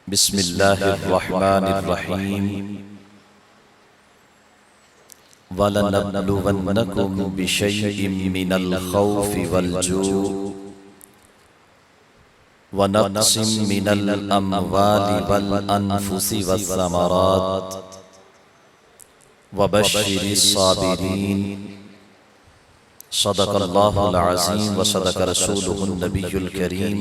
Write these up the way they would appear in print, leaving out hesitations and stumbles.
بسم اللہ الرحمن الرحیم وَلَنَبْلُوَنَّكُمْ بِشَيْءٍ مِّنَ الْخَوْفِ وَالْجُوعِ وَنَقْصٍ مِّنَ الْأَمْوَالِ وَالْأَنفُسِ وَالثَّمَرَاتِ وَبَشِّرِ الصَّابِرِينَ صدق اللہ العظیم وصدق رسولہ النبی الکریم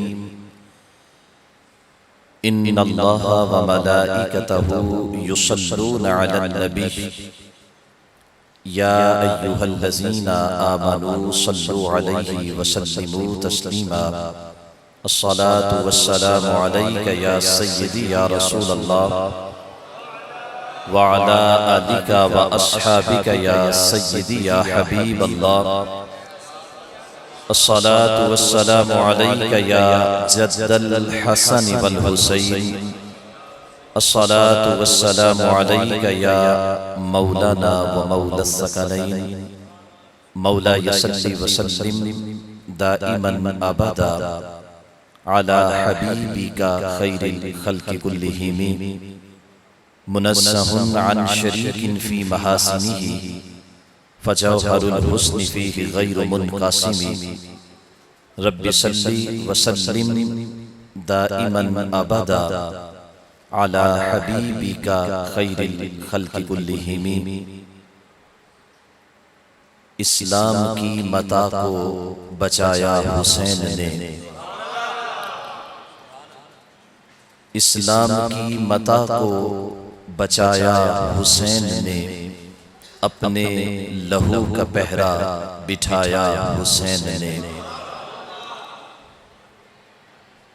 ان اللہ وملائکتہ یصلون علی النبی یا ایہا الذین آمنوا صلوا علیہ وسلموا تسلیما الصلاة والسلام علیک یا سیدی یا رسول اللہ وعلی آلک واصحابک یا سیدی یا حبیب اللہ الصلاة والسلام علیک یا جد الحسن والحسین الصلاة والسلام علیک یا مولانا ومولا الثقلین مولاي صلی وسلم دائما ابدا علی حبیبک خیر الخلق کلہم منزہ عن شریک فی محاسنہ فجوہر الحسن فیہ غیر منقسم رب صلی وسلم دائما ابدا علی حبیبک خیر الخلق کلہم اسلام کی متاع کو بچایا حسین نے اسلام کی متاع کو بچایا حسین نے اپنے لہو کا پہرا بٹھایا حسین نے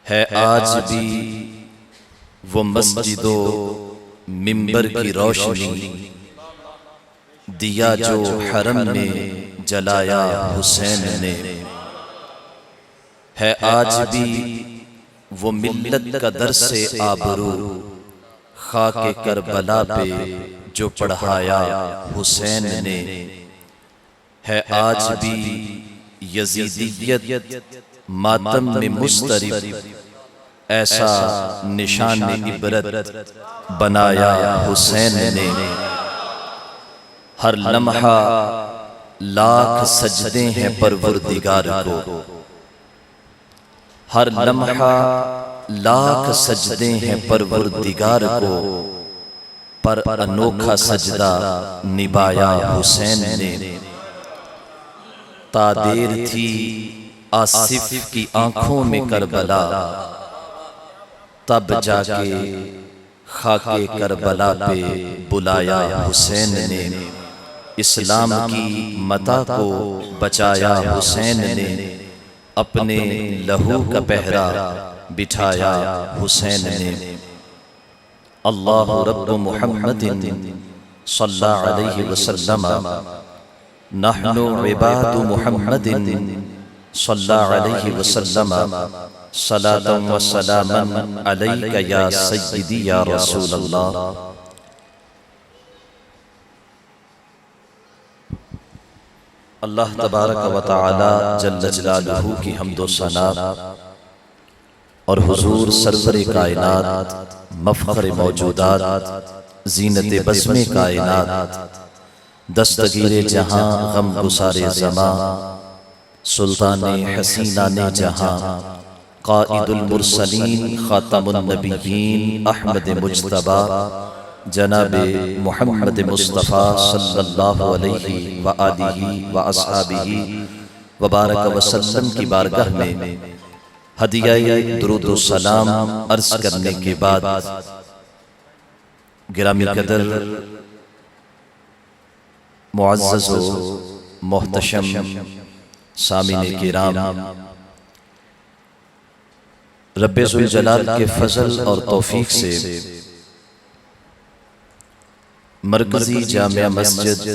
ہے آج بھی وہ مسجد و منبر کی روشنی دیا جو حرم میں جلایا حسین نے ہے آج بھی وہ ملت کا درس آبرو خاک کربلا پہ جو پڑھایا حسین نے ہے آج بھی یزیدیت ماتم میں مضطرب ایسا نشان عبرت بنایا حسین نے ہر لمحہ لاکھ سجدے ہیں پروردگار کو ہر لمحہ لاکھ سجدے ہیں پروردگار کو پر انوکھا سجدہ نبھایا حسین نے تا دیر تھی آصف کی آنکھوں میں کربلا تب جا کے خاک کربلا پہ بلایا حسین نے اسلام کی متاع کو بچایا حسین نے اپنے لہو کا پہرا بٹھایا حسین نے اللہ رب محمد صلی علیہ وسلم نحن عباد محمد صلی علیہ وسلم صلاة و سلاما علیک یا سیدی یا رسول اللہ اللہ تبارک و تعالی جل جلالہ کی حمد و ثنا اور حضور سرور کائنات مفخر موجودات زینت بزم کائنات دستگیر جہاں غم گسار زمان سلطان حسینان جہاں قائد المرسلین خاتم النبیین احمد مجتبی جناب محمد مصطفیٰ صلی اللہ علیہ وآلہ وآصحابہ وبارک وسلم کی بارگاہ میں ہدیہ درود و سلام عرض کرنے کے بعد گرامی قدر معزز و محتشم سامعین کرام رب ذوالجلال کے فضل اور توفیق سے مرکزی جامع مسجد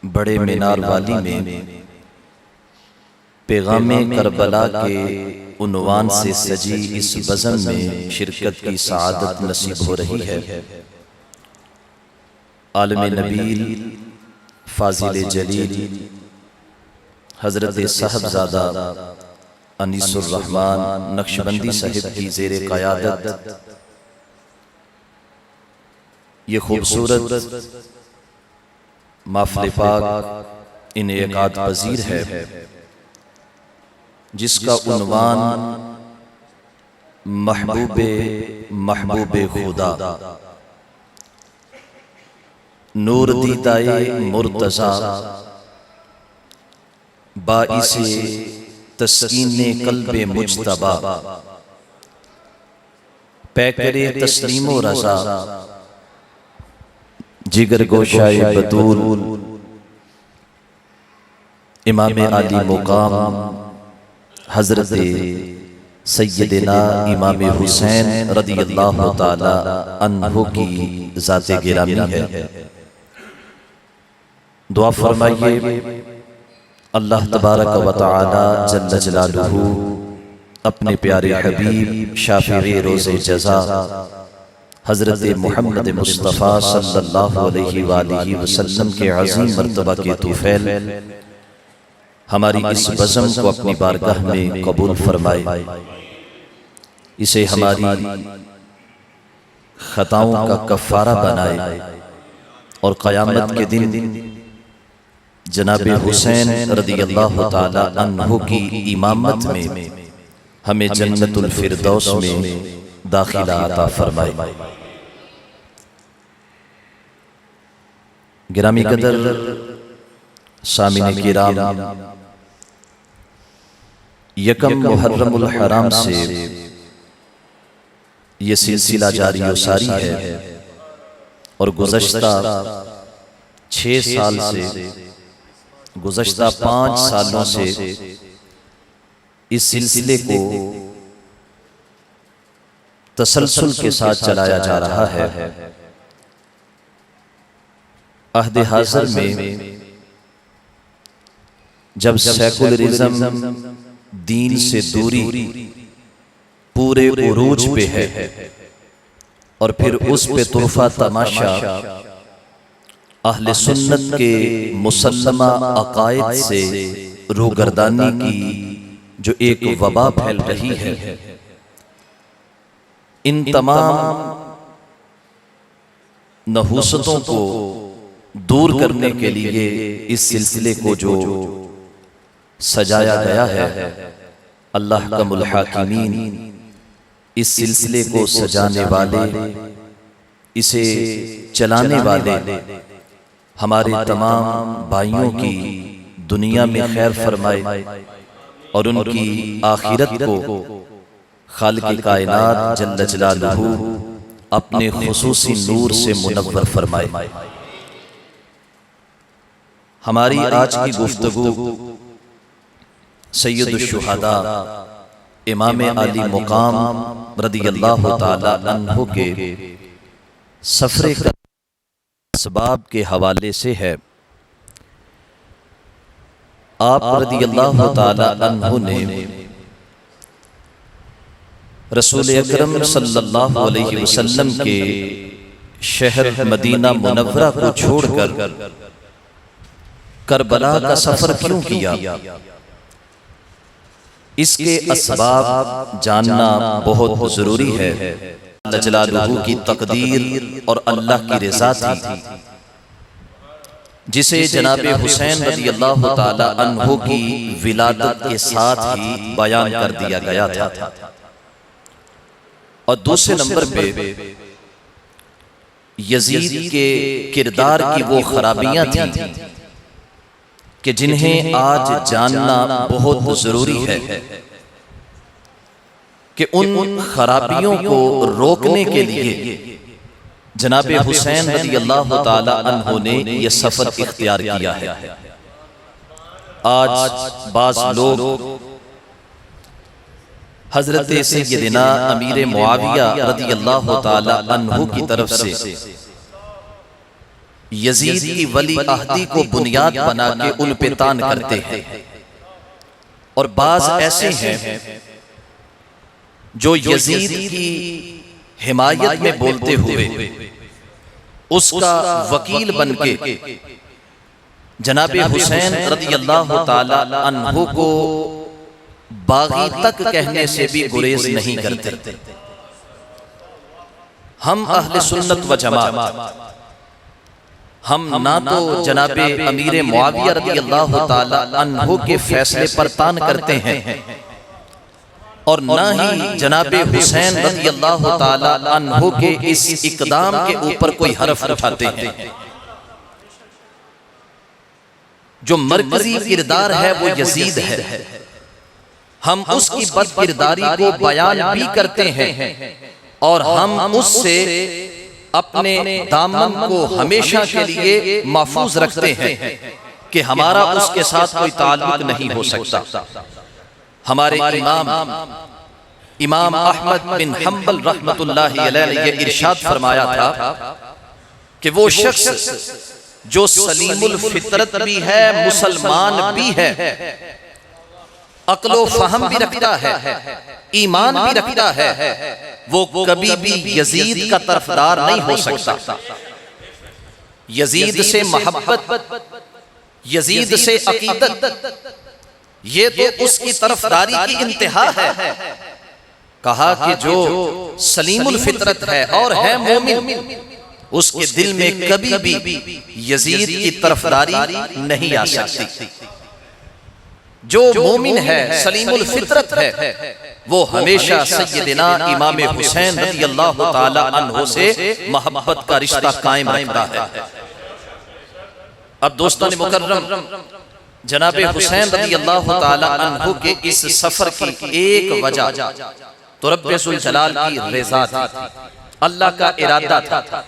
بڑے مینار والی میں پیغام کربلا کے عنوان سے سجی اس بزم میں شرکت کی سعادت نصیب ہو رہی ہے عالم نبیل فاضل جلیل حضرت صاحبزادہ انیس الرحمن نقشبندی صاحب کی زیر قیادت یہ خوبصورت محفل پاک انعقاد پذیر ہے، جس کا عنوان محبوب خدا، نور دیدائے مرتضیٰ، باعث تسکین قلب مجتبی، پیکر تسلیم و رضا، جگر گوشائے بطول، امام عالی مقام حضرت سیدنا امام حسین رضی اللہ تعالی عنہ کی ذات گرامی ہے۔ دعا فرمائیے اللہ تبارک و تعالی جل جلالہ اپنے پیارے حبیب شافع روز جزا حضرت محمد مصطفیٰ صلی اللہ علیہ وآلہ وسلم کے عظیم مرتبہ کے طفیل ہماری اس بزم کو اپنی بارگاہ میں قبول فرمائے، اسے ہماری خطاؤں کا کفارہ بنائے، اور قیامت کے دن جناب حسین رضی اللہ تعالی عنہ کی امامت میں ہمیں جنت الفردوس میں داخلہ عطا فرمائے۔ گرامی قدر سامعین کرام، یکم محرم الحرام سے یہ سلسلہ جاری و ساری ہے، اور گزشتہ 6 سال سے، گزشتہ 5 سالوں سے اس سلسلے کو تسلسل کے ساتھ چلایا جا رہا ہے۔ عہد حاضر میں جب سیکولرزم دین سے دوری پورے عروج پہ ہے، اور پھر اس پہ طرفہ تماشا اہل سنت کے مسلمہ عقائد سے روگردانی کی جو ایک وبا پھیل رہی ہے، ان تمام نحوستوں کو دور کرنے کے لیے اس سلسلے کو جو سجایا گیا ہے، اللہ کم الحاکمین اس سلسلے کو سجانے والے، اسے چلانے والے ہمارے تمام بھائیوں کی دنیا میں خیر فرمائے، اور ان کی آخرت کو خالق کائنات جل جلالہ اپنے خصوصی نور سے منور فرمائے۔ ہماری آج کی گفتگو سید الشہداء امام عالی مقام رضی اللہ تعالی عنہ کے سفر کا اسباب کے حوالے سے ہے۔ آپ رضی اللہ تعالی عنہ نے رسول اکرم صلی اللہ علیہ وسلم کے شہر مدینہ منورہ کو چھوڑ کر کربلا کا سفر کیوں کیا؟ اس کے اسباب جاننا بہت ضروری ہے۔ اللہ جلالہ کی تقدیر اور اللہ کی رضا تھی، جسے جناب حسین رضی اللہ تعالی عنہ کی ولادت کے ساتھ ہی بیان کر دیا گیا تھا۔ اور دوسرے نمبر پہ یزید کے کردار کی وہ خرابیاں تھیں کہ جنہیں آج جاننا بہت ضروری ہے، کہ ان خرابیوں کو روکنے کے لیے جناب حسین رضی اللہ تعالی عنہ نے یہ سفر اختیار کیا ہے۔ آج بعض لوگ حضرت سیدنا امیر معاویہ رضی اللہ تعالی عنہ کی طرف سے یزید کی ولی عہدی کو بنیاد بنا کے ان پہ تان کرتے ہیں، اور بعض ایسے ہیں جو یزید کی حمایت میں بولتے ہوئے اس کا وکیل بن کے جناب حسین رضی اللہ تعالی عنہ کو باغی تک کہنے سے بھی گریز نہیں کرتے۔ ہم اہل سنت و جماعت، ہم نہ تو جناب امیر معاویہ رضی اللہ تعالی عنہ کے فیصلے پر تان کرتے ہیں اور نہ ہی جناب حسین رضی اللہ تعالی عنہ کے اس اقدام کے اوپر کوئی حرف اٹھاتے ہیں۔ جو مرکزی کردار ہے وہ یزید ہے، ہم اس کی بد کرداری کو بیان بھی کرتے ہیں اور ہم اس سے اپنے دامن کو ہمیشہ کے لیے محفوظ رکھتے ہیں کہ ہمارا اس کے ساتھ کوئی تعلق نہیں ہو سکتا۔ ہمارے امام احمد بن حنبل رحمت اللہ علیہ نے یہ ارشاد فرمایا تھا کہ وہ شخص جو سلیم الفطرت بھی ہے، مسلمان بھی ہے، عقل و فہم بھی رکھتا ہے، ایمان بھی رکھتا ہے، وہ کبھی بھی یزید کا طرفدار نہیں ہو سکتا۔ یزید سے محبت، یزید سے عقیدت، یہ تو اس کی طرفداری کی انتہا ہے۔ کہا کہ جو سلیم الفطرت ہے اور ہے مومن، اس کے دل میں کبھی بھی یزید کی طرفداری نہیں آ سکتی۔ جو مومن ہے، سلیم الفطرت ہے، وہ ہمیشہ سیدنا امام حسین رضی اللہ تعالی عنہ سے محبت کا رشتہ قائم رکھتا ہے۔ اب دوستان مکرم، جناب حسین رضی اللہ تعالی عنہ کے اس سفر کی ایک وجہ تو رب ذوالجلال کی رضا تھی، اللہ کا ارادہ تھا۔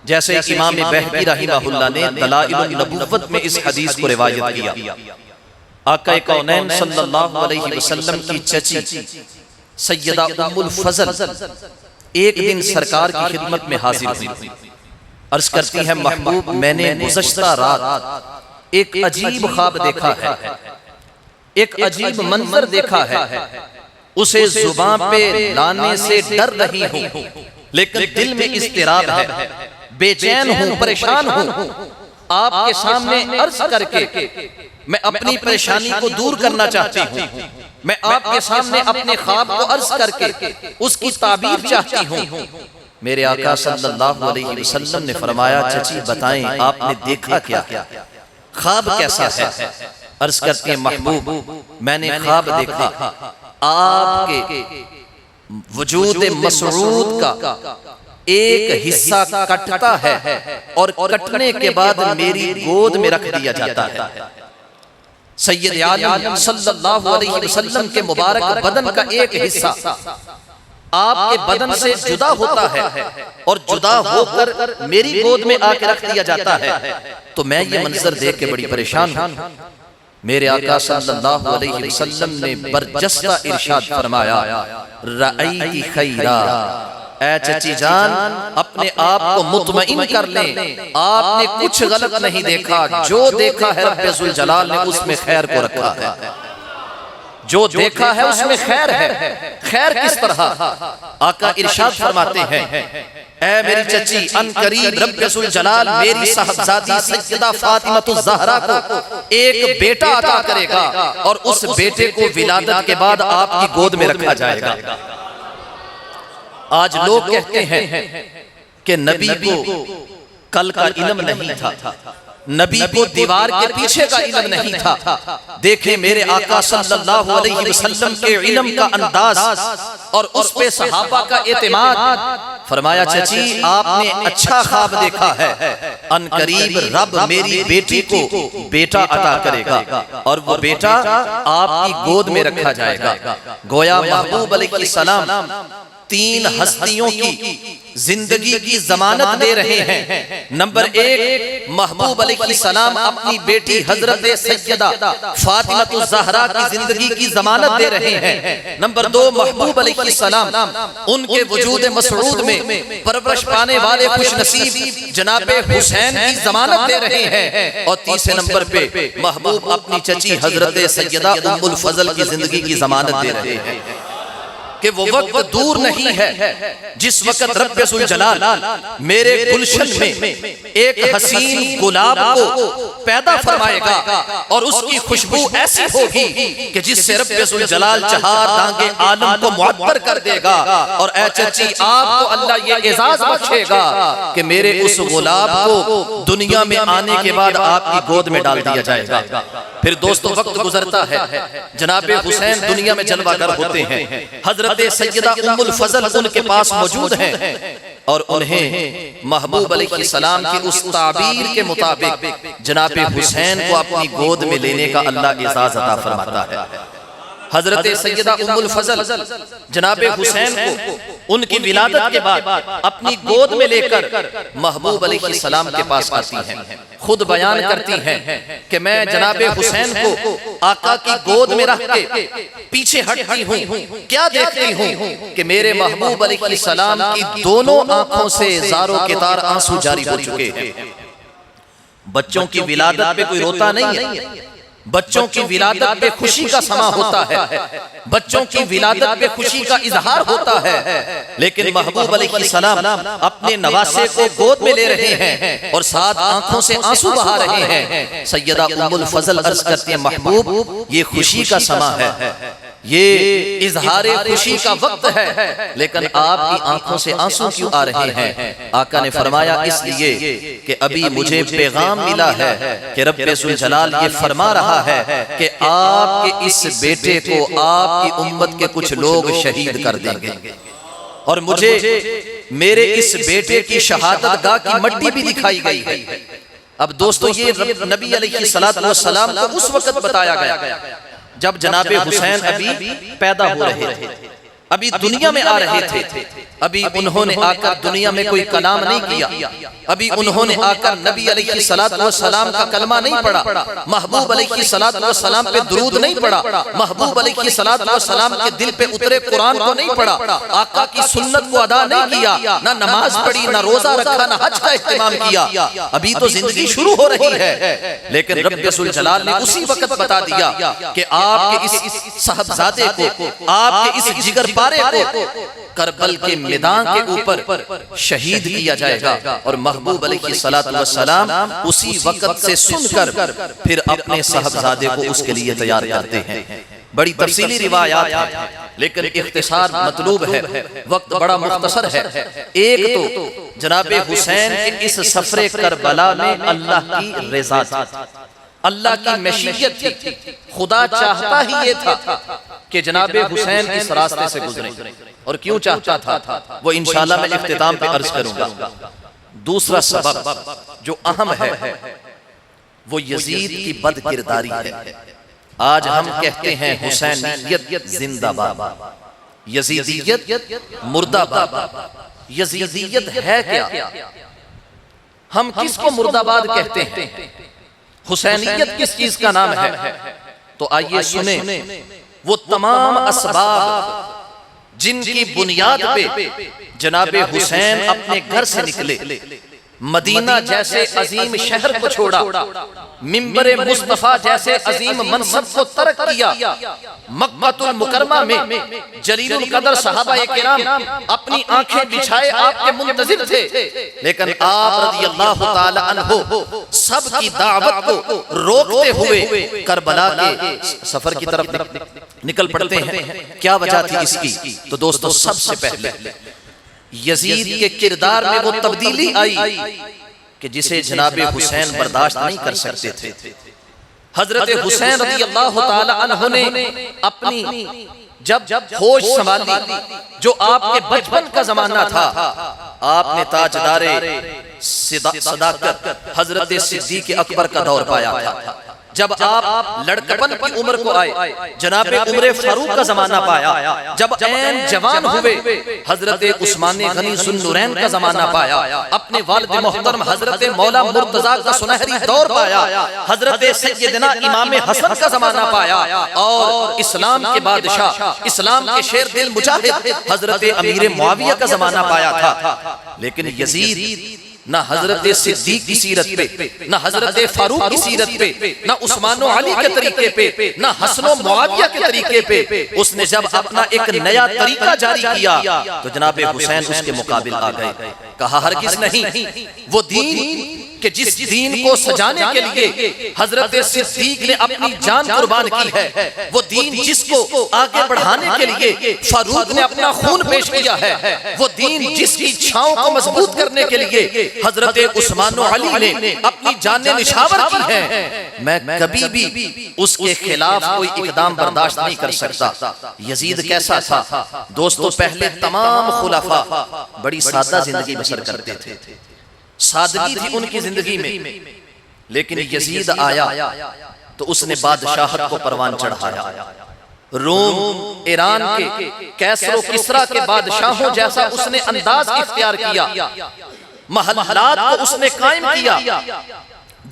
جیسے امام بہقی رحمہ اللہ نے دلائل النبوت میں اس حدیث کو روایت کیا، آقا کونین صلی اللہ علیہ وسلم کی چچی سیدہ ام الفضل ایک دن سرکار کی خدمت میں حاضر ہوئی، عرض کرتی ہے محبوب میں نے گزشتہ رات ایک عجیب خواب دیکھا ہے، ایک عجیب منظر دیکھا ہے، اسے زبان پہ لانے سے ڈر رہی ہوں لیکن دل میں اضطراب ہے، بے چین ہوں، پریشان ہوں، آپ کے سامنے عرض کر کے میں اپنی پریشانی کو دور کرنا چاہتی ہوں، میں آپ کے سامنے اپنے خواب کو عرض کر کے اس کی تعبیر چاہتی ہوں۔ میرے آقا صلی اللہ علیہ وسلم نے فرمایا چچی بتائیں آپ نے دیکھا کیا، خواب کیسا ہے؟ عرض کرتے ہیں محبوب میں نے خواب دیکھا آپ کے وجود مسعود کا ایک حصہ کٹتا ہے اور کٹنے کے بعد میری گود میں رکھ دیا جاتا ہے۔ سید عالم صلی اللہ علیہ وسلم کے مبارک بدن کا ایک حصہ آپ کے بدن سے جدا ہوتا ہے اور جدا ہو کر میری گود میں آ کے رکھ دیا جاتا ہے، تو میں یہ منظر دیکھ کے بڑی پریشان ہوں۔ میرے آقا صلی اللہ علیہ وسلم نے برجستہ ارشاد فرمایا رأیتی خیرا، اے چچی جان اپنے آپ کو مطمئن کر لیں، آپ نے کچھ غلط نہیں دیکھا، جو دیکھا ہے رب ذوالجلال نے اس میں خیر کو رکھا ہے، جو دیکھا ہے اس میں خیر ہے۔ خیر کس طرح؟ آقا ارشاد فرماتے ہیں اے میری چچی ان قریب رب ذوالجلال میری صاحبزادی سیدہ فاطمہ الزہرا کو ایک بیٹا عطا کرے گا اور اس بیٹے کو ولادت کے بعد آپ کی گود میں رکھا جائے گا۔ آج لوگ کہتے ہیں کہ نبی کو کل کا علم نہیں تھا، نبی کو دیوار کے پیچھے کا علم نہیں تھا۔ دیکھیں میرے آقا صلی اللہ علیہ وسلم کے علم کا انداز اور اس پہ صحابہ کا اعتماد۔ فرمایا چچی آپ نے اچھا خواب دیکھا ہے، ان قریب رب میری بیٹی کو بیٹا عطا کرے گا اور وہ بیٹا آپ کی گود میں رکھا جائے گا۔ گویا محبوب علیہ السلام تین ہستیوں کی زندگی کی ضمانت دے رہے ہیں۔ نمبر ایک محبوب علیہ السلام اپنی بیٹی حضرت سیدہ فاطمہ الزہرا کی زندگی کی ضمانت دے رہے ہیں۔ نمبر دو محبوب علیہ السلام ان کے وجود مسعود میں پرورش پانے والے خوش نصیب جناب حسین کی ضمانت دے رہے ہیں۔ اور تیسرے نمبر پہ محبوب اپنی چچی حضرت سیدہ ام الفضل کی زندگی کی ضمانت دے رہے ہیں۔ کہ وہ وقت دور نہیں ہے جس وقت رب ذوالجلال میرے گلشن میں ایک حسین گلاب کو پیدا فرمائے گا اور اس کی خوشبو ایسی ہوگی کہ جس سے رب ذوالجلال چہار دانگے عالم کو معطر کر دے گا۔ اور اے چچی آپ کو اللہ یہ اعزاز بخشے گا کہ میرے اس گلاب کو دنیا میں آنے کے بعد آپ کی گود میں ڈال دیا جائے گا۔ پھر دوستو وقت گزرتا ہے، جناب حسین دنیا میں جلوہ گر ہوتے ہیں، حضرت سیدہ ام الفضل ان کے پاس موجود ہیں اور انہیں محبوب علیہ السلام کی اس تعبیر کے مطابق جناب حسین کو اپنی گود میں لینے کا اللہ اعزاز عطا فرماتا ہے۔ حضرت سیدہ ام الفضل جناب حسین کو ان کی ولادت کے بعد اپنی گود میں لے کر محبوب علیہ السلام کے پاس آتی ہیں، خود بیان کرتی ہیں کہ میں جناب حسین کو آقا کی گود میں رکھ کے پیچھے ہٹتی ہوں، کیا دیکھتی ہوں کہ میرے محبوب علیہ السلام کی دونوں آنکھوں سے زاروں کے تار آنسو جاری ہو چکے ہیں۔ بچوں کی ولادت پہ کوئی روتا نہیں ہے، بچوں کی ولادت پہ خوشی کا سما ہوتا ہے، بچوں کی ولادت پہ خوشی کا اظہار ہوتا ہے، لیکن محبوب علیہ السلام اپنے نواسے کو گود میں لے رہے ہیں اور ساتھ آنکھوں سے آنسو بہا رہے ہیں۔ سیدہ ام الفضل عرض کرتی ہیں محبوب یہ خوشی کا سما ہے، یہ اظہار خوشی کا وقت ہے، لیکن آپ کی آنکھوں سے آنسو کیوں آ رہے ہیں؟ آقا نے فرمایا اس لیے کہ ابھی مجھے پیغام ملا ہے کہ رب ذوالجلال یہ فرما رہا ہے کہ آپ کے اس بیٹے کو آپ کی امت کے کچھ لوگ شہید کر دیں گے، اور مجھے میرے اس بیٹے کی شہادت گاہ کی مٹی بھی دکھائی گئی ہے۔ اب دوستو یہ نبی علیہ السلام کو اس وقت بتایا گیا جب جناب حسین ابھی پیدا ہو رہے تھے، ابھی دنیا میں آ رہے تھے، ابھی انہوں نے آ کر دنیا میں کوئی کلام نہیں کیا، ابھی انہوں نے آ کر نبی علیہ السلام کا کلمہ نہیں پڑھا، محبوب علیہ السلام پہ درود نہیں پڑھا، محبوب علیہ السلام کے دل پہ اترے قرآن کو نہیں پڑھا، آقا کی سنت کو ادا نہیں کیا، نہ نماز پڑھی، نہ روزہ رکھا، نہ حج کا اہتمام کیا۔ ابھی تو زندگی شروع ہو رہی ہے، لیکن رب ذوالجلال نے اسی وقت بتا دیا کہ آپ کے اس صاحبزادے کو، آپ کے اس جگر پارے کو کربل کے میدان کے اوپر شہید کیا جائے گا۔ اور محبوب علیہ السلام اسی وقت سے سن کر پھر اپنے صاحبزادے کو اس کے لیے تیار کرتے ہیں۔ بڑی تفصیلی روایات ہیں لیکن اختصار مطلوب ہے، وقت بڑا مختصر ہے۔ ایک تو جناب حسین کے اس سفر کربلا میں اللہ کی رضا تھی، اللہ کی مشیت تھی، خدا چاہتا ہی یہ تھا کہ جناب حسین اس راستے سے گزریں، اور کیوں چاہتا تھا وہ انشاءاللہ میں اختتام پہ عرض کروں گا۔ دوسرا سبب جو اہم ہے وہ یزید کی بد کرداری ہے۔ آج ہم کہتے ہیں حسینیت زندہ باد، یزیدیت مردہ باد۔ یزیدیت ہے کیا؟ ہم کس کو مردہ باد کہتے ہیں؟ حسینیت کس چیز کا نام ہے؟ تو آئیے سنیں وہ تمام اسباب جن کی بنیاد پہ جناب حسین اپنے گھر سے نکلے، مدینہ جیسے عظیم شہر کو چھوڑا، منبر مصطفیٰ جیسے عظیم منصب کو ترک کیا، مکہ المکرمہ میں جلیل القدر صحابہ کرام اپنی آنکھیں بچھائے آپ کے منتظر تھے، لیکن آپ رضی اللہ تعالی عنہ سب کی دعوت کو روکتے ہوئے کربلا کے سفر کی طرف نکل پڑتے ہیں۔ کیا وجہ تھی اس کی؟ تو دوستو سب سے پہلے یزید کے کردار میں وہ تبدیلی آئی کہ جسے جناب حسین برداشت نہیں کر سکتے تھے۔ حضرت حسین رضی اللہ تعالی عنہ نے اپنی جب ہوش سنبھالی، جو آپ کے بچپن کا زمانہ تھا، آپ نے تاجدار صداقت حضرت صدیق اکبر کا دور پایا تھا۔ جب آپ لڑکپن کی عمر کو آئے، جناب عمر فاروق کا زمانہ پایا۔ جب عین جوان ہوئے، حضرت عثمان غنی ذو النورین کا زمانہ پایا۔ اپنے والد محترم حضرت مولا مرتضیٰ کا سنہری دور پایا۔ حضرت سیدنا امام حسن کا زمانہ پایا، اور اسلام کے بادشاہ، اسلام کے شیر دل مجاہد حضرت امیر معاویہ کا زمانہ پایا تھا۔ لیکن یزید نہ حضرت صدیق کی سیرت پہ، نہ حضرت فاروق کی سیرت پہ، نہ عثمان و علی کے طریقے پہ، نہ حسن و معاویہ کے طریقے پہ۔ اس نے جب اپنا ایک نیا طریقہ جاری کیا تو جناب حسین اس کے مقابل آ گئے۔ کہا ہرگز نہیں، وہ دین کہ جس دین کو سجانے کے لیے حضرت صدیق نے اپنی جان قربان کی ہے، وہ دین جس کو آگے بڑھانے کے لیے فاروق نے اپنا خون پیش کیا ہے، وہ دین جس کی چھاؤں کو مضبوط کرنے کے لیے حضرت عثمان و علی نے اپنی جانیں نشاور کی ہیں، میں کبھی بھی اس کے خلاف کوئی اقدام برداشت نہیں کر سکتا۔ یزید کیسا تھا دوستو؟ پہلے تمام خلفاء بڑی سادہ زندگی بسر کرتے تھے، سادگی تھی ان کی زندگی میں، لیکن یزید آیا تو اس نے بادشاہت کو پروان چڑھایا۔ روم ایران کے کیسر و کسرا کے بادشاہوں جیسا اس نے انداز اختیار کیا، محلات کو اس نے قائم کیا،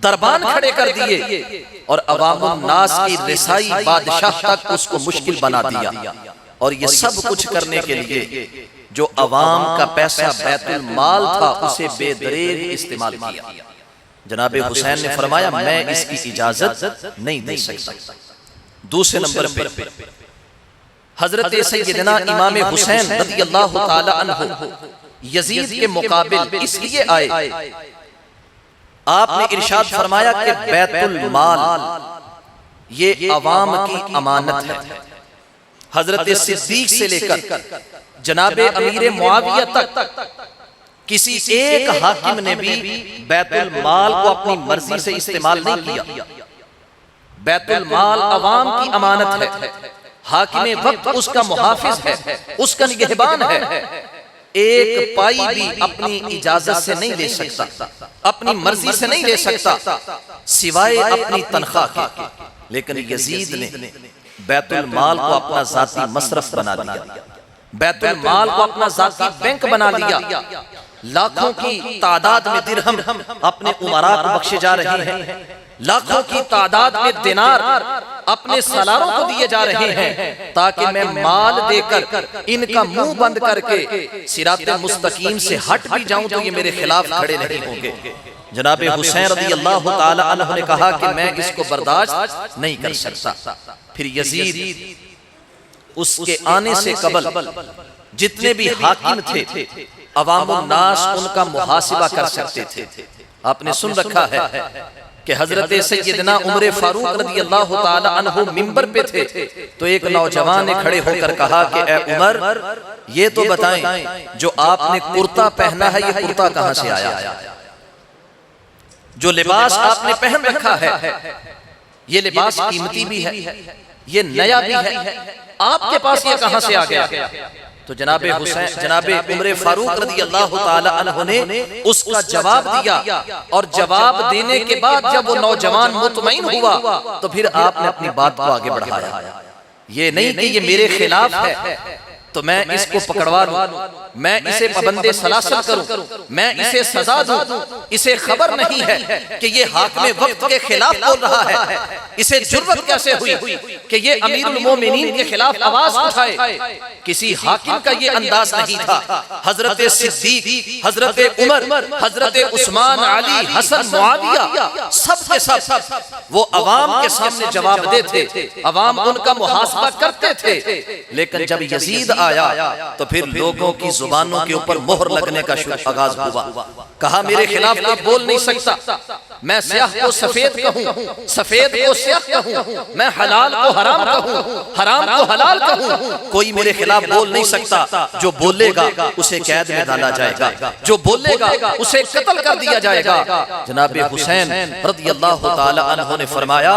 دربان کھڑے کر دیے، اور عوام الناس کی رسائی بادشاہ تک اس کو مشکل بنا دیا۔ اور یہ سب کچھ کرنے کے لیے جو عوام کا پیسہ بیت المال تھا اسے بے دریغ استعمال کیا۔ جناب حسین نے فرمایا میں اس کی اجازت نہیں دے سکتا۔ دوسرے نمبر پہ حضرت سیدنا امام حسین رضی اللہ تعالی عنہ یزید کے مقابل اس لیے آئے، آپ نے ارشاد فرمایا کہ بیت المال یہ عوام کی امانت ہے۔ حضرت صدیق سے لے کر جناب امیر معاویہ تک کسی ایک حاکم نے بھی بیت المال کو اپنی مرضی سے استعمال نہیں کیا۔ بیت المال عوام کی امانت ہے، حاکم وقت اس کا محافظ ہے، اس کا نگہبان ہے، ایک پائی بھی اپنی اجازت سے نہیں لے سکتا، اپنی مرضی سے نہیں لے سکتا سوائے اپنی تنخواہ کے۔ لیکن یزید نے بیت المال کو اپنا ذاتی مصرف بنا دیا، بیت المال کو اپنا ذاتی بینک بنا لیا، لاکھوں کی تعداد میں درہم اپنے امراء کو بخشے جا رہے ہیں، لاکھوں کی تعداد میں دینار اپنے سالاروں کو دیے جا رہے ہیں تاکہ میں مال دے کر ان کا منہ بند کر کے صراط مستقیم سے ہٹ بھی جاؤں تو یہ میرے خلاف کھڑے نہیں ہوں گے۔ جناب حسین رضی اللہ تعالی عنہ نے کہا کہ میں اس کو برداشت نہیں کر سکتا۔ پھر یزید اس کے آنے سے قبل جتنے بھی حاکم تھے عوام الناس ان کا محاسبہ کر سکتے تھے۔ آپ نے سن رکھا ہے کہ حضرت سیدنا عمر فاروق رضی اللہ تعالی عنہ منبر پہ تھے تو ایک نوجوان نے کھڑے ہو کر کہا کہ اے عمر یہ تو بتائیں جو آپ نے کرتا پہنا ہے یہ کرتا کہاں سے آیا ہے؟ جو لباس آپ نے پہن رکھا ہے یہ لباس قیمتی بھی ہے، یہ نیا بھی ہے، آپ کے پاس یہ کہاں سے آ گیا؟ تو جناب عمر فاروق رضی اللہ تعالی عنہ نے اس کا جواب دیا، اور جواب دینے کے بعد جب وہ نوجوان مطمئن ہوا تو پھر آپ نے اپنی بات کو آگے بڑھایا۔ یہ نہیں کہ یہ میرے خلاف ہے تو میں اس کو پکڑوا دوں، میں اسے پابند سلاسل کروں، میں اسے سزا دوں، اسے خبر نہیں ہے کہ یہ حاکم وقت کے خلاف بول رہا ہے، اسے جرأت کیسے ہوئی کہ یہ امیر المومنین کے خلاف آواز اٹھائے؟ کسی حاکم کا یہ انداز نہیں تھا۔ حضرت صدیق، حضرت عمر، حضرت عثمان، علی، حسن، معاویہ سب کے سب وہ عوام کے سامنے جواب دیتے، عوام ان کا محاسبہ کرتے تھے۔ لیکن جب یزید آیا تو پھر لوگوں کی زبانوں کے اوپر مہر لگنے کا آغاز ہوا۔ کہا میرے خلاف کوئی بول نہیں سکتا، میں سیاہ کو سفید کہوں، سفید کو سیاہ کہوں، میں حلال کو حرام کہوں، حرام کو حلال کہوں، کوئی میرے خلاف بول نہیں سکتا۔ جو بولے گا اسے قید میں ڈالا جائے گا، جو بولے گا اسے قتل کر دیا جائے گا۔ جناب حسین رضی اللہ تعالی عنہ نے فرمایا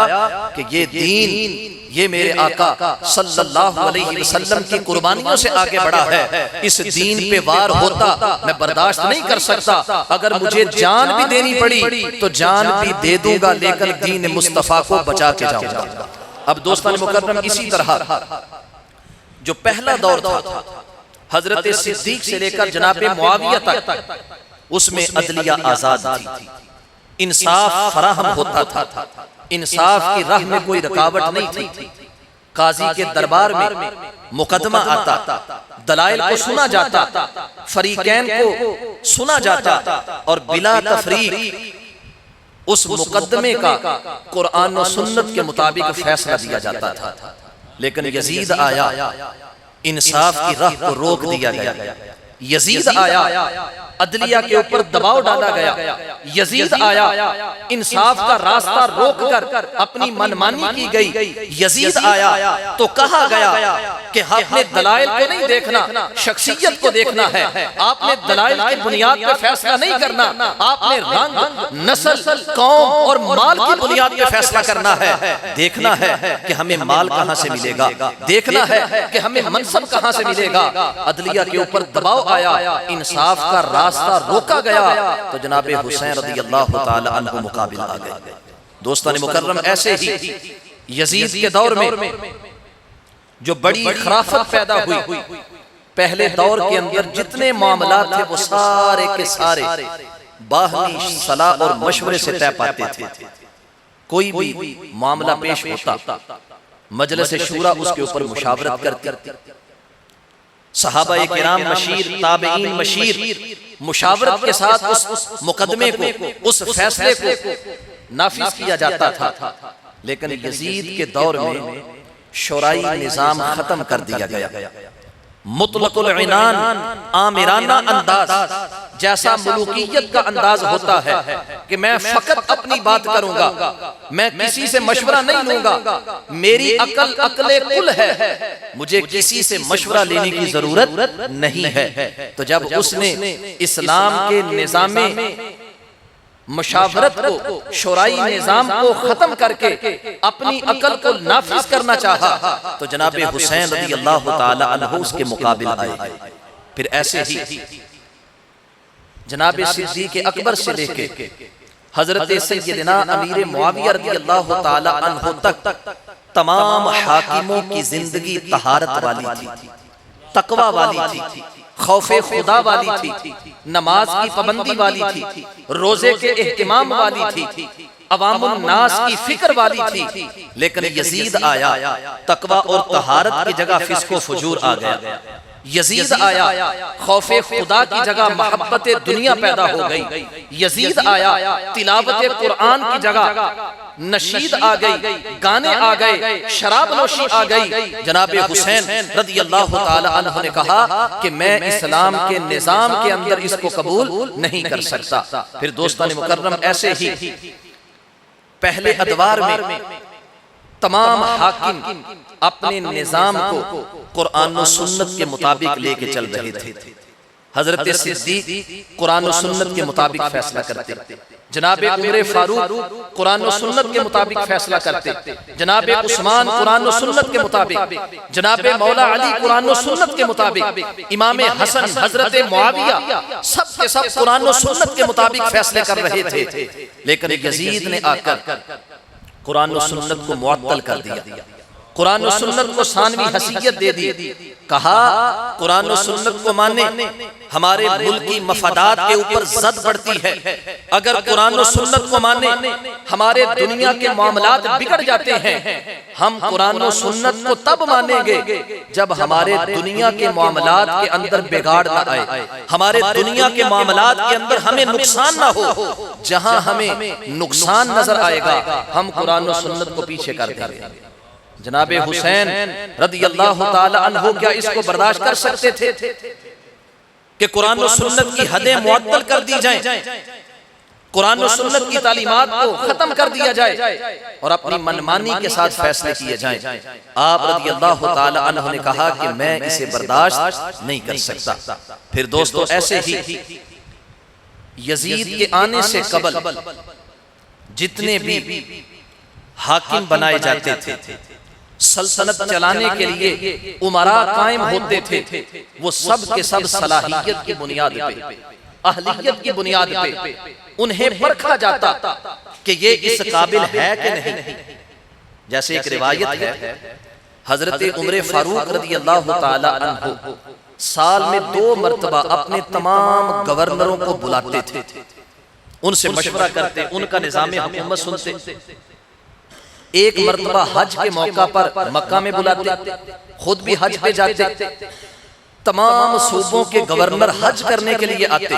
کہ یہ دین یہ میرے آقا صلی اللہ علیہ وسلم کی قربانیوں سے آگے بڑھا ہے، اس دین پہ وار ہوتا میں برداشت نہیں کر سکتا، اگر مجھے جان بھی دینی پڑی تو جان بھی دے دوں گا، لیکن دین مصطفیٰ کو بچا کے جاؤں گا۔ اب دوستان مکرم اسی طرح جو پہلا دور تھا حضرت صدیق سے لے کر جناب معاویہ تک، اس میں عدلیہ آزاد تھی، انصاف فراہم ہوتا تھا، انصاف کی راہ میں کوئی رکاوٹ نہیں تھی، قاضی کے دربار میں مقدمہ آتا، دلائل کو سنا جاتا، فریقین کو سنا جاتا اور بلا تفریق اس مقدمے کا قرآن و سنت کے مطابق فیصلہ دیا جاتا تھا، لیکن یزید آیا، انصاف کی راہ کو روک دیا گیا، یزید آیا، عدلیہ کے اوپر دباؤ ڈالا گیا، یزید آیا، انصاف کا راستہ روک کر اپنی منمانی کی گئی، یزید آیا تو کہا گیا کہ آپ نے دلائل کو نہیں دیکھنا، شخصیت کو دیکھنا ہے، آپ نے دلائل کی بنیاد پہ فیصلہ نہیں کرنا، آپ نے رنگ، نسل، قوم اور مال کی بنیاد پہ فیصلہ کرنا ہے، دیکھنا ہے کہ ہمیں مال کہاں سے ملے گا، دیکھنا ہے کہ ہمیں منصب کہاں سے ملے گا۔ عدلیہ کے اوپر دباؤ آیا، انصاف کا راستہ روکا گیا، تو جناب حسین رضی اللہ تعالی عنہ مقابل آ گئے۔ دوستان مکرم، ایسے ہی یزید کے دور میں جو بڑی خرافت پیدا ہوئی، پہلے دور کے اندر جتنے معاملات تھے وہ سارے کے سارے باہمی صلاح اور مشورے سے طے پاتے تھے۔ کوئی بھی معاملہ پیش ہوتا، مجلس شورا اس کے اوپر مشاورت کرتی، صحابہ کرام مشیر، تابعین مشیر، مشاورت کے ساتھ اس مقدمے کو، اس فیصلے کو نافذ کیا جاتا تھا۔ لیکن یزید کے دور میں شورائی نظام ختم کر دیا گیا، مطلق العنان، آمرانہ انداز، جیسا ملوکیت کا انداز ہوتا ہے کہ میں فقط اپنی بات کروں گا، میں کسی سے مشورہ نہیں لوں گا، میری عقل کل ہے، مجھے کسی سے مشورہ لینے کی ضرورت نہیں ہے۔ تو جب اس نے اسلام کے نظام مشاورت کو، شورائی نظام کو ختم کر کے اپنی عقل کو نافذ کرنا چاہا، تو جناب حسین رضی اللہ تعالی عنہ اس کے مقابل آئے۔ پھر ایسے ہی جناب صدیق اکبر سے لے کے حضرت سیدنا امیر معاویہ رضی اللہ تعالی عنہ تک تمام حاکموں کی زندگی طہارت والی تھی، تقوی والی تھی، خوف خدا والی تھی، نماز کی پابندی والی تھی، روزے کے اہتمام والی تھی، عوام الناس کی فکر والی تھی۔ لیکن یزید آیا، تقوی اور طہارت کی جگہ فسق و فجور آ گیا، یزید آیا، خوف خدا کی جگہ محبت دنیا پیدا ہو گئی، یزید آیا، تلاوت قرآن کی جگہ نشید آ گئی، گانے آ گئے، شراب نوشی آ گئی۔ جناب حسین رضی اللہ تعالی عنہ نے کہا کہ میں اسلام کے نظام کے اندر اس کو قبول نہیں کر سکتا۔ پھر دوستان مکرم، ایسے ہی پہلے ادوار میں تمام حاکم اپنے نظام کو قرآن و سنت کے مطابق لے کے چل رہے تھے۔ حضرت صدیق قرآن و سنت کے مطابق فیصلہ کرتے، جناب عمر فاروق قرآن و سنت کے مطابق فیصلہ کرتے، جناب عثمان قرآن و سنت کے مطابق، جناب مولا علی قرآن و سنت کے مطابق، امام حسن، حضرت معاویہ، سب کے سب قرآن و سنت کے مطابق فیصلے کر رہے تھے۔ لیکن یزید نے آ کر قرآن و سنت کو معطل کر دیا، قرآن و سنت کو ثانوی حیثیت دے دی، کہا قرآن و سنت کو مانے ہمارے ملکی مفادات کے اوپر زد پڑتی ہے، اگر قرآن و سنت کو مانے ہمارے دنیا کے معاملات بگڑ جاتے ہیں، ہم قرآن و سنت کو تب مانیں گے جب ہمارے دنیا کے معاملات کے اندر بگاڑ نہ آئے، ہمارے دنیا کے معاملات کے اندر ہمیں نقصان نہ ہو، جہاں ہمیں نقصان نظر آئے گا ہم قرآن و سنت کو پیچھے کر دیں گے۔ جناب حسین رضی اللہ تعالی عنہ کیا اس کو برداشت کر سکتے تھے کہ قرآن و سنت کی حدیں معطل کر دی جائیں، قرآن و سنت کی تعلیمات کو ختم کر دیا جائے اور اپنی منمانی کے ساتھ فیصلے کیے جائیں؟ آپ رضی اللہ تعالی عنہ نے کہا کہ میں اسے برداشت نہیں کر سکتا۔ پھر دوستو، ایسے ہی یزید کے آنے سے قبل جتنے بھی حاکم بنائے جاتے تھے، سلطنت چلانے کے لیے امراء قائم ہوتے تھے، وہ سب کے سب صلاحیت کی بنیاد پہ، اہلیت کی بنیاد پہ انہیں پرکھا جاتا کہ یہ اس قابل ہے کہ نہیں۔ جیسے ایک روایت ہے، حضرت عمر فاروق رضی اللہ تعالی عنہ سال میں 2 مرتبہ اپنے تمام گورنروں کو بلاتے تھے، ان سے مشورہ کرتے، ان کا نظام حکومت سنتے۔ ایک مرتبہ حج کے موقع پر مکہ میں بلاتے، خود بھی حج پہ جاتے، تمام صوبوں کے گورنر حج کرنے کے لیے آتے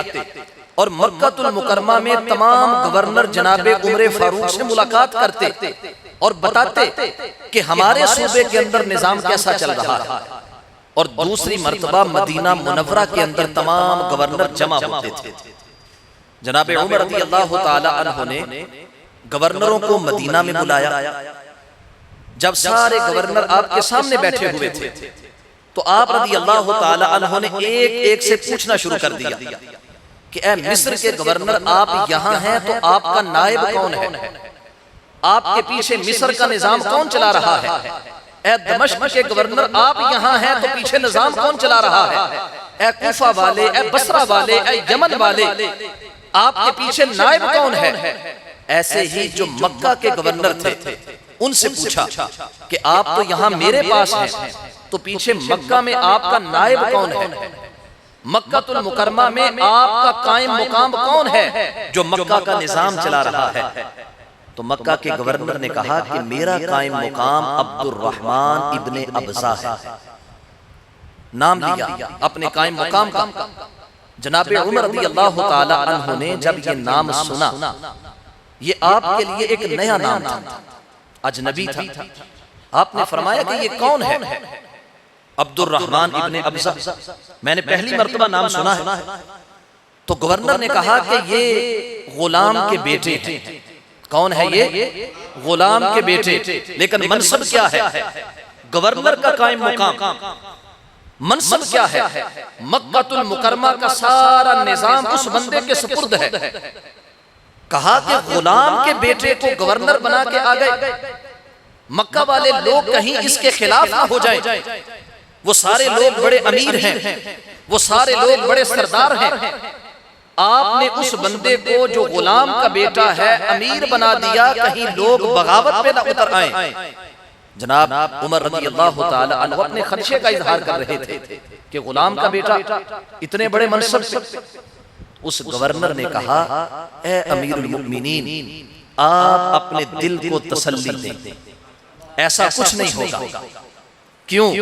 اور مکہ المکرمہ میں تمام گورنر جناب عمر فاروق سے ملاقات کرتے اور بتاتے کہ ہمارے صوبے کے اندر نظام کیسا چل رہا ہے. اور دوسری مرتبہ مدینہ منورہ کے اندر تمام گورنر جمع ہوتے تھے. جناب عمر رضی اللہ تعالی عنہ نے گورنروں کو مدینہ میں بلایا. جب سارے گورنر آپ کے سامنے بیٹھے ہوئے تھے تو آپ رضی اللہ تعالی عنہ نے ایک ایک سے پوچھنا شروع کر دیا کہ اے مصر کے گورنر آپ یہاں ہیں تو آپ کا نائب کون ہے؟ آپ کے پیچھے مصر کا نظام کون چلا رہا ہے؟ اے دمشق کے گورنر آپ یہاں ہیں تو پیچھے نظام کون چلا رہا ہے؟ اے کوفہ والے، اے بصرہ والے، اے یمن والے، آپ کے پیچھے نائب کون ہے؟ ایسے ہی جو مکہ کے گورنر تھے ان سے پوچھا کہ آپ تو یہاں میرے پاس ہیں تو پیچھے مکہ میں آپ کا نائب کون ہے؟ مکہ المکرمہ میں آپ کا قائم مقام کون ہے جو مکہ کا نظام چلا رہا ہے؟ تو مکہ کے گورنر نے کہا کہ میرا قائم مقام عبد الرحمن ابن ابزہ ہے. نام لیا اپنے قائم مقام کا. جناب عمر رضی اللہ تعالی عنہ نے جب یہ نام سنا، یہ آپ کے لیے ایک نیا نام تھا، اجنبی تھا. آپ نے فرمایا کہ یہ کون ہے؟ عبد الرحمن ابن ابزہ، میں نے پہلی مرتبہ نام سنا ہے. تو گورنر نے کہا کہ یہ غلام کے بیٹے ہیں. کون ہے یہ؟ غلام کے بیٹے. لیکن منصب کیا ہے؟ گورنر کا قائم مقام. منصب کیا ہے؟ مکہ المکرمہ کا سارا نظام اس بندے کے سپرد ہے. کہا کہ غلام کے بیٹے کو گورنر بنا کے آ گئے. مکہ والے لوگ کہیں اس کے خلاف نہ ہو جائیں. وہ سارے لوگ بڑے امیر ہیں، وہ سارے لوگ بڑے سردار ہیں. آپ نے اس بندے کو جو غلام کا بیٹا ہے امیر بنا دیا، کہیں لوگ بغاوت پہ نہ اتر آئیں. جناب عمر رضی اللہ تعالی عنہ اپنے خدشے کا اظہار کر رہے تھے کہ غلام کا بیٹا اتنے بڑے منصب سے. اس گورنر نے کہا اے امیر المؤمنین، آپ اپنے دل کو تسلی دیں، ایسا کچھ نہیں ہوگا. کیوں؟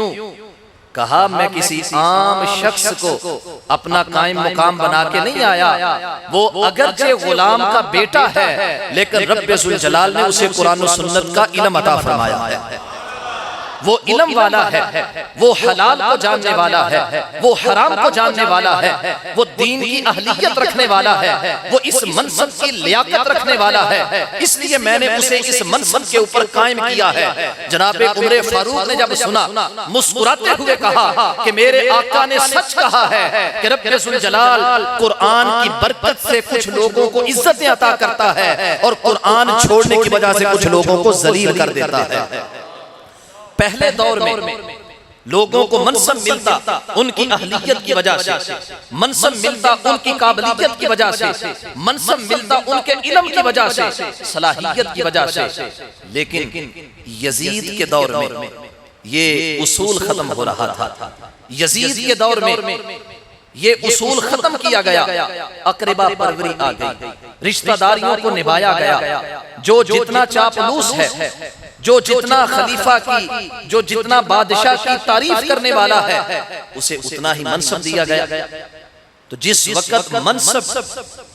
کہا میں کسی عام شخص کو اپنا قائم مقام بنا کے نہیں آیا. وہ اگرچہ غلام کا بیٹا ہے لیکن رب ذوالجلال نے اسے قرآن و سنت کا علم عطا فرمایا ہے. وہ علم والا ہے، وہ حلال کو جاننے والا ہے، وہ حرام کو جاننے والا ہے، وہ دین کی اہلیت رکھنے والا ہے، وہ اس منصب کی لیاقت رکھنے والا ہے. اس لیے میں نے اسے اس منصب کے اوپر قائم کیا ہے. جناب عمر فاروق نے جب سنا، مسکراتے ہوئے کہا کہ میرے آقا نے سچ کہا ہے کہ رب ذوالجلال قرآن کی برکت سے کچھ لوگوں کو عزتیں عطا کرتا ہے اور قرآن چھوڑنے کی وجہ سے کچھ لوگوں کو ذلیل کر دیتا ہے. پہلے دور میں لوگوں کو منصب ملتا ان کی اہلیت کی وجہ سے، منصب ملتا ان کی قابلیت کی وجہ سے، منصب ملتا ان کے علم کی وجہ سے، صلاحیت کی وجہ سے. لیکن یزید کے دور میں یہ اصول ختم ہو رہا تھا. یزید کے دور میں یہ اصول ختم کیا گیا. اقربا پروری آ گئی، رشتہ داریوں کو نبھایا گیا. جو جتنا چاپلوس ہے، جو جتنا خلیفہ کی، جو جتنا بادشاہ کی تعریف کرنے والا ہے، اسے اتنا ہی منصب دیا گیا. تو جس وقت منصب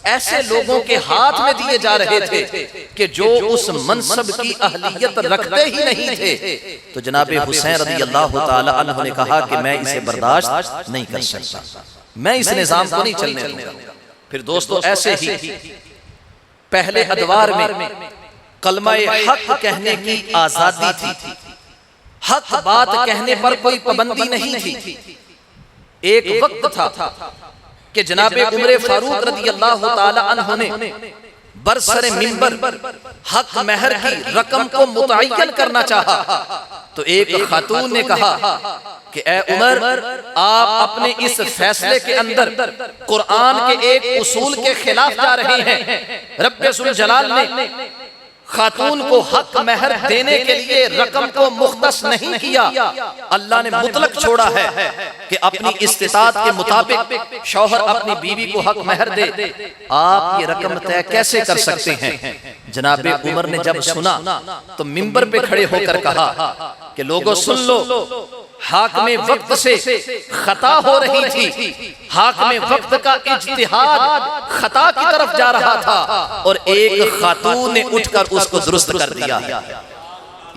ایسے لوگوں کے ہاتھ میں دیے جا رہے تھے کہ جو اس منصب کی اہلیت رکھتے ہی نہیں تھے، تو جناب حسین رضی اللہ تعالی عنہ نے کہا کہ میں اسے برداشت نہیں کر سکتا، میں اس نظام کو نہیں چلنے دوں گا. پھر دوستو ایسے ہی پہلے ادوار میں کلمہ حق کہنے کی آزادی تھی. حق بات کہنے پر کوئی پابندی نہیں تھی. ایک وقت تھا کہ جناب عمر فاروق رضی اللہ تعالی عنہ نے برسر منبر حق مہر کی رقم کو متعین کرنا چاہا. تو ایک خاتون نے کہا کہ اے عمر، آپ اپنے اس فیصلے کے اندر قرآن کے ایک اصول کے خلاف جا رہے ہیں. رب ذوالجلال نے خاتون کو حق مہر دینے کے لیے رقم کو مختص نہیں کیا، اللہ نے مطلق چھوڑا ہے کہ اپنی استطاعت کے مطابق شوہر اپنی بیوی کو حق مہر دے. آپ یہ رقم طے کیسے کر سکتے ہیں؟ جناب عمر نے جب سنا تو منبر پہ کھڑے ہو کر کہا کہ لوگوں سن لو، حاکم وقت سے خطا ہو رہی تھی، حاکم وقت کا اجتہاد خطا کی طرف جا رہا تھا، اور ایک خاتون نے اٹھ کر اس کو درست کر دیا۔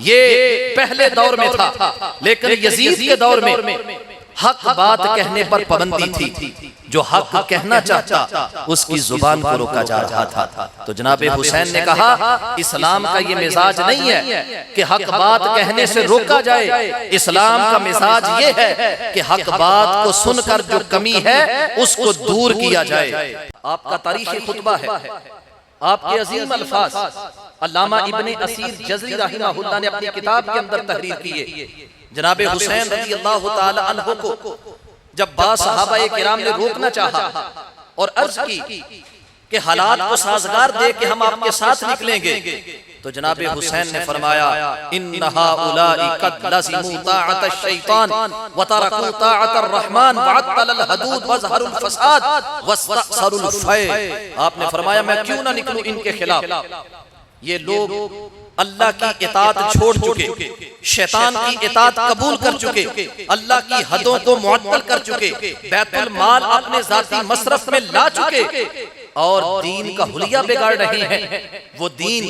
یہ پہلے دور میں تھا، لیکن یزید کے دور میں حق بات کہنے پر پابندی تھی، جو حق کہنا چاہتا اس کی زبان کو روکا جا رہا تھا۔ تو جناب حسین نے کہا اسلام کا یہ مزاج نہیں ہے کہ حق بات کہنے سے روکا جائے، اسلام کا مزاج یہ ہے کہ حق بات کو سن کر جو کمی ہے اس کو دور کیا جائے۔ آپ کا تاریخی خطبہ ہے، آپ کے عظیم الفاظ علامہ ابن اسیر جزری رحمہ اللہ نے اپنی کتاب کے اندر تحریر کیے۔ جناب حسین رضی اللہ تعالی عنہ کو جب بعض صحابہ کرام نے روکنا چاہا اور عرض کی کہ حالات کو سازگار دے کہ ہم آپ کے ساتھ نکلیں گے، تو جناب حسین نے فرمایا ان هؤلاء قد لزموا طاعة الشیطان وتركوا طاعة الرحمن وعطل الحدود وظهروا الفساد واستأصلوا الفیء۔ آپ نے فرمایا میں کیوں نہ نکلوں ان کے خلاف، یہ لوگ اللہ کی اطاعت چھوڑ چکے، شیطان کی اطاعت قبول کر چکے، اللہ کی حدوں کو معطل کر چکے، بیت المال اپنے ذاتی مصرف میں لا چکے، اور دین کا حلیہ بگاڑ رہے ہیں۔ وہ دین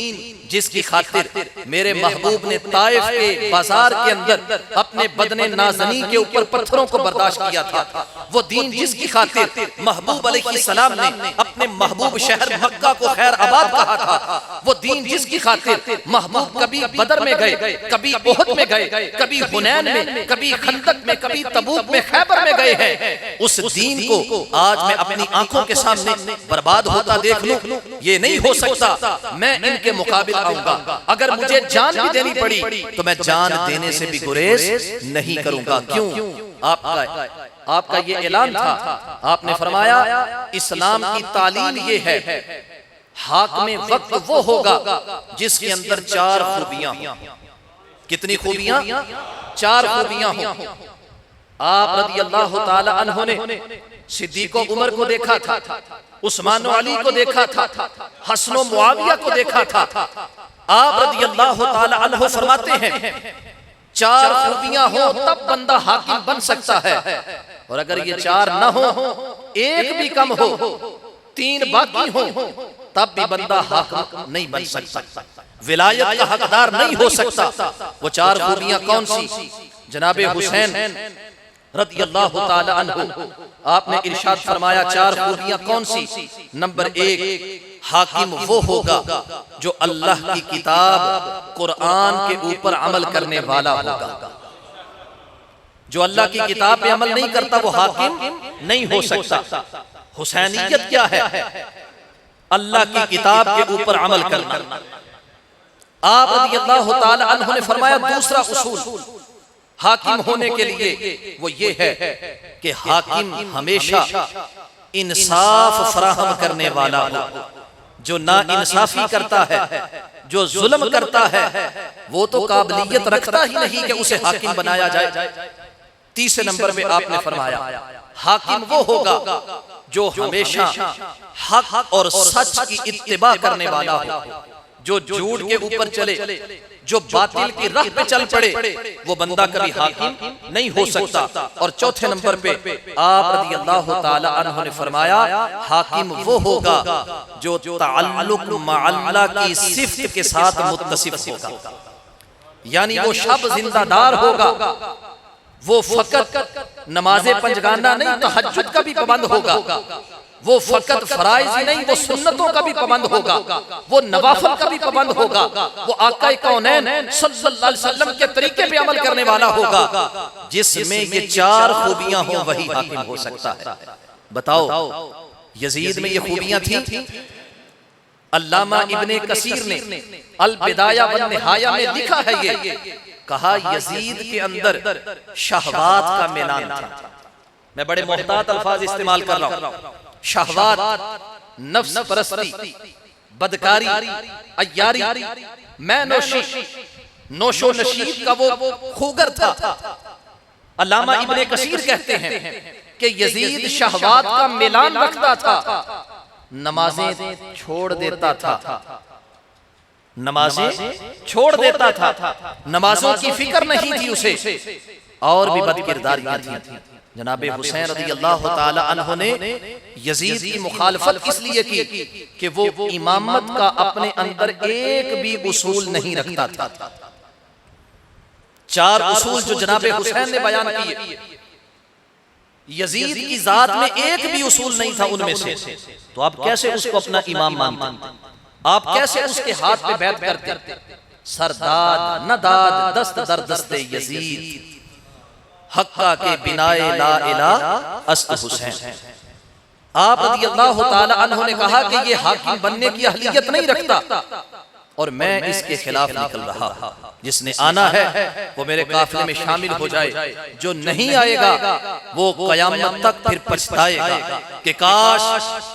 جس کی خاطر میرے محبوب نے طائف کے بازار کے اندر اپنے بدن نازنی کے اوپر پتھروں کو برداشت کیا تھا، وہ دین جس کی خاطر محبوب علیہ السلام نے اپنے محبوب شہر مکہ کو خیر آباد کہا تھا، وہ دین جس کی خاطر محبوب کبھی بدر میں گئے، کبھی احد میں گئے، کبھی حنین میں، کبھی خندق میں، کبھی تبوک میں، خیبر میں گئے ہیں، اس دین کو آج میں اپنی آنکھوں کے سامنے برباد ہوتا دیکھ لوں، یہ نہیں ہو سکتا۔ میں ان کے مقابل آؤں گا، اگر مجھے جان بھی دینی پڑی تو میں جان دینے سے بھی گریز نہیں کروں گا۔ کیوں؟ آپ کا یہ اعلان تھا، آپ نے فرمایا اسلام کی تعلیم یہ ہے حاکم وقت وہ ہوگا جس کے اندر چار خوبیاں ہوں۔ کتنی خوبیاں؟ چار خوبیاں ہوں۔ آپ رضی اللہ تعالی عنہ نے صدیق و عمر کو دیکھا تھا، عثمان و علی کو دیکھا تھا، حسن و معاویہ کو دیکھا تھا۔ آپ رضی اللہ تعالی عنہ فرماتے ہیں چار خوبیاں ہوں تب بندہ حاکم بن سکتا ہے، اور اگر یہ چار نہ ہوں، ایک بھی کم ہو، تین باقی ہوں، تب بھی بندہ حاکم نہیں بن سکتا، ولایت کا حقدار نہیں ہو سکتا۔ وہ چار خوبیاں کون سی؟ جناب حسین رضی اللہ تعالی عنہ آپ نے ارشاد فرمایا چار خوبیاں کون سی؟ نمبر ایک، حاکم وہ ہوگا جو اللہ کی کتاب قرآن کے اوپر عمل کرنے والا ہوگا۔ جو اللہ کی کتاب پہ عمل نہیں کرتا وہ حاکم نہیں ہو سکتا۔ حسینیت کیا ہے؟ اللہ کی کتاب کے اوپر عمل کرنا۔ آپ رضی اللہ تعالی عنہ نے فرمایا دوسرا اصول حاکم ہونے کے لیے وہ یہ ہے کہ حاکم ہمیشہ انصاف فراہم کرنے والا ہو۔ جو نا انصافی کرتا ہے، جو ظلم کرتا ہے، وہ تو قابلیت رکھتا ہی نہیں کہ اسے حاکم بنایا جائے۔ تیسرے نمبر میں آپ نے فرمایا حاکم وہ ہوگا جو ہمیشہ حق اور سچ کی اتباع کرنے والا ہو، جو جھوٹ کے اوپر چلے، جو باطل کی راہ پہ چل پڑے، وہ بندہ کبھی حاکم نہیں ہو سکتا۔ اور چوتھے نمبر پہ آپ رضی اللہ تعالی عنہ نے فرمایا حاکم وہ ہوگا جو تعلق مع اللہ کی صفت کے ساتھ متصف ہوگا، یعنی وہ شب زندہ دار ہوگا، وہ فقط نماز پنجگانہ نہیں تہجد کا بھی پابند ہوگا، وہ فقط فرائض ہی نہیں وہ سنتوں کا بھی پابند ہوگا، وہ نوافل کا بھی پابند ہوگا، وہ آقا کونین صلی اللہ علیہ وسلم کے طریقے پہ عمل کرنے والا ہوگا۔ جس میں یہ چار خوبیاں ہوں وہی حاکم ہو سکتا ہے۔ بتاؤ یزید میں یہ خوبیاں تھیں؟ علامہ ابن کثیر نے البدایہ والنہایہ میں لکھا ہے، یہ کہا یزید کے اندر شہوات کا میلان تھا۔ میں بڑے محتاط الفاظ استعمال کر رہا ہوں۔ شہوات، نفس پرستی، بدکاری، عیاری، میں نوشی، نوش و نشید کا وہ خوگر تھا۔ علامہ ابن کثیر کہتے ہیں کہ یزید شہوات کا میلان رکھتا تھا، نمازیں چھوڑ دیتا تھا، نمازیں چھوڑ دیتا تھا، نمازوں کی فکر نہیں تھی اسے، اور بھی بد کرداریاں تھیں۔ جناب حسین رضی اللہ تعالی عنہ نے یزید کی مخالفت اس لیے کی کہ وہ امامت کا اپنے اندر ایک بھی اصول نہیں رکھتا تھا۔ 4 اصول جو جناب حسین نے بیان کیے، یزید کی ذات میں ایک بھی اصول نہیں تھا ان میں سے، تو آپ کیسے اس کو اپنا امام مانتے؟ آپ کیسے اس کے ہاتھ پہ بیعت کرتے؟ سرداد نہ داد دست در دست یزید، حقہ کے بنائے لا الہ است حسین۔ آپ رضی اللہ تعالی عنہ نے کہا کہ یہ حاکم بننے کی اہلیت نہیں رکھتا اور میں اس کے خلاف نکل رہا، جس نے آنا ہے وہ میرے قافلے میں شامل ہو جائے، جو نہیں آئے گا وہ قیامت تک پھر پچھتائے گا کہ کاش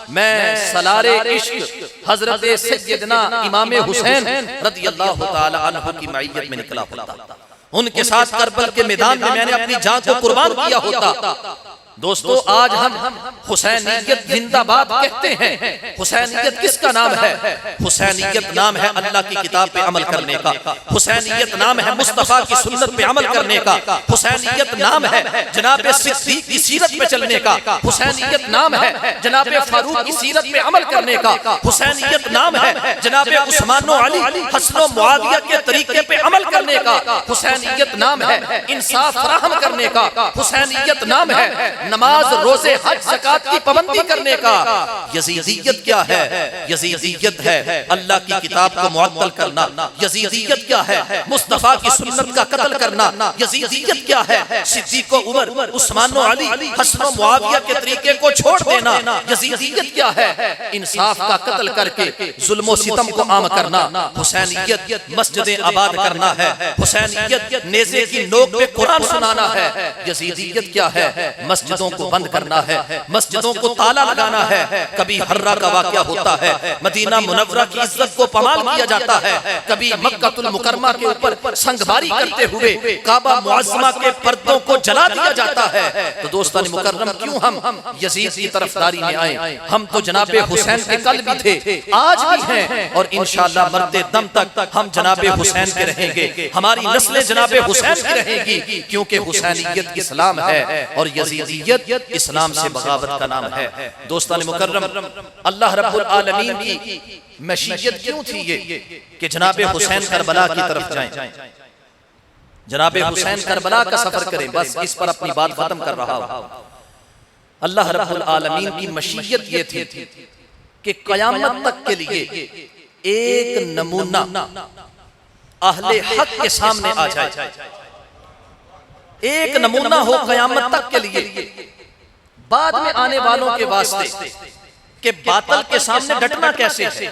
میں سالار عشق حضرت سیدنا امام حسین رضی اللہ تعالی عنہ کی معیت میں نکلا ہوتا، ان کے ساتھ کربل کے میدان میں میں نے اپنی جان کو قربان کیا ہوتا۔ دوستو آج ہم حسینیت زندہ باد کہتے ہیں، حسینیت کس کا نام ہے؟ حسینیت نام ہے اللہ کی کتاب پہ عمل کرنے کا، حسینیت نام ہے مصطفیٰ کی سنت پہ عمل کرنے کا، حسینیت نام ہے جناب صدیق کی سیرت پہ چلنے کا، حسینیت نام ہے جناب فاروق کی سیرت پہ عمل کرنے کا، حسینیت نام ہے جناب عثمان و علی حسن و معاویہ کے طریقے پہ عمل کرنے کا، حسینیت نام ہے انصاف فراہم کرنے کا، حسینیت نام ہے نماز روزے حج زکات کی پابندی کرنے کا۔ یزیدیت کیا ہے؟ یزیدیت ہے اللہ کی کتاب کو معطل کرنا، یزیدیت کیا ہے؟ مصطفیٰ کی سنت کا قتل کرنا، یزیدیت کیا ہے؟ صدیق و عمر عثمان و علی حسن و معاویہ کے طریقے کو چھوڑ دینا، یزیدیت کیا ہے؟ انصاف کا قتل کر کے ظلم و ستم کو عام کرنا، حسینیت مسجدیں آباد کرنا ہے، حسینیت نیزے کی نوک پہ قرآن سنانا ہے، یزیدیت کیا ہے؟ مسجدوں کو بند کرنا ہے، مسجدوں کو تالا لگانا ہے۔ کبھی حرہ کا واقعہ ہوتا ہے، مدینہ منورہ کی عزت کو پامال کیا جاتا ہے، کبھی مکہ المکرمہ کے اوپر سنگباری کرتے ہوئے کعبہ معظمہ کے پردوں کو جلا دیا جاتا ہے۔ تو دوستان مکرم کیوں ہم یزید کی طرفداری میں آئیں؟ ہم تو جناب حسین کے کل بھی تھے، آج بھی ہیں، اور انشاءاللہ مرتے دم تک ہم جناب حسین کے رہیں گے، ہماری نسلیں جناب حسین کی رہیں گی، کیونکہ حسینیت اسلام ہے اور یزیدیت اسلام سے بغاوت کا نام ہے۔ دوستان مکرم، اللہ رب العالمین کی مشیت کیوں تھی یہ کہ جناب حسین کربلا کی طرف جائیں، جناب حسین کربلا کا سفر کریں؟ بس اس پر اپنی بات ختم کر رہا ہوں۔ اللہ رب العالمین کی مشیت یہ تھی کہ قیامت تک کے لیے ایک نمونہ اہل حق کے سامنے آ جائے، ایک نمونہ ہو قیامت تک کے لیے، بعد میں آنے والوں کے واسطے کہ باطل کے سامنے ڈٹنا کیسے ہے،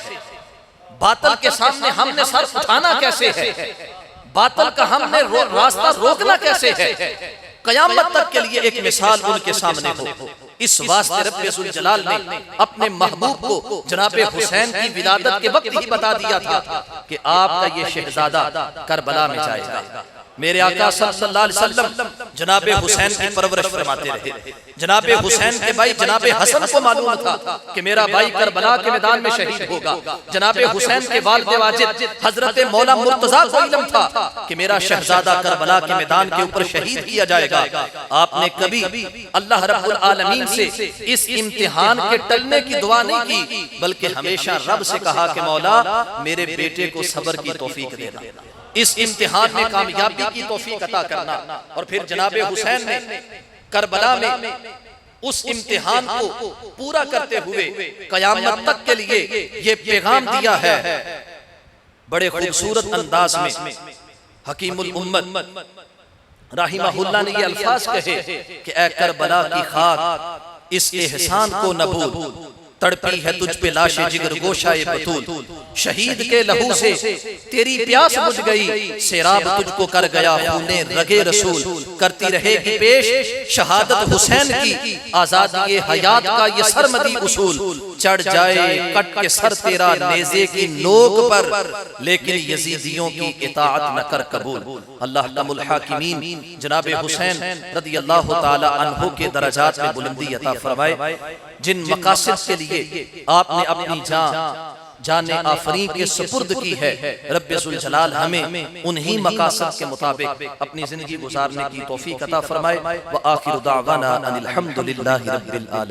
باطل کے سامنے ہم نے سر اٹھانا کیسے ہے، باطل کا ہم نے راستہ روکنا کیسے ہے، قیامت تک کے لیے ایک مثال ان کے سامنے ہو۔ اس واسطے رب ذوالجلال نے اپنے محبوب کو جناب حسین کی ولادت کے وقت ہی بتا دیا تھا کہ آپ کا یہ شہزادہ کربلا میں جائے گا۔ میرے آقا صلی اللہ علیہ وسلم جناب حسین کی پرورش فرماتے رہے۔ جناب حسین کے بھائی جناب حسن کو معلوم تھا کہ میرا بھائی کربلا کے میدان میں شہید ہوگا۔ جناب حسین کے والد واجد حضرت مولا مرتضیٰ کو علم تھا کہ میرا شہزادہ کربلا کے میدان کے اوپر شہید کیا جائے گا۔ آپ نے کبھی اللہ رب العالمین سے اس امتحان کے ٹلنے کی دعا نہیں کی، بلکہ ہمیشہ رب سے کہا کہ مولا میرے بیٹے کو صبر کی توفیق دینا، اس امتحان میں کامیابی کی توفیق عطا کرنا۔ اور پھر جناب حسین نے کربلا میں اس امتحان کو پورا کرتے ہوئے قیامت تک کے لیے یہ پیغام دیا ہے۔ بڑے خوبصورت انداز میں حکیم الامت رحمہ اللہ نے یہ الفاظ کہے کہ اے کربلا کی خاک اس احسان کو نہ بھول، تڑپی ہے تجھ پہ لاش جگر گوشائے بطول، شہید کے لہو سے تیری پیاس بجھ گئی، سیراب تجھ کو کر گیا خونے رگے رسول، کرتی رہے گی پیش شہادت حسین کی، آزادی حیات کا یہ سرمدی اصول، چڑھ جائے کٹ کے سر تیرا نیزے کی نوک پر، لیکن یزیدیوں کی اطاعت نہ کر قبول۔ اللہ حکم الحاکمین جناب حسین رضی اللہ تعالی عنہ کے درجات میں بلندی عطا فرمائے۔ جن مقاصد کے لیے آپ نے اپنی جان جان آفرین کے سپرد کی ہے۔ رب ذوالجلال ہمیں انہی مقاصد کے مطابق اپنی زندگی گزارنے کی توفیق عطا فرمائے۔ وآخر دعوانا ان الحمد للہ رب العالمین۔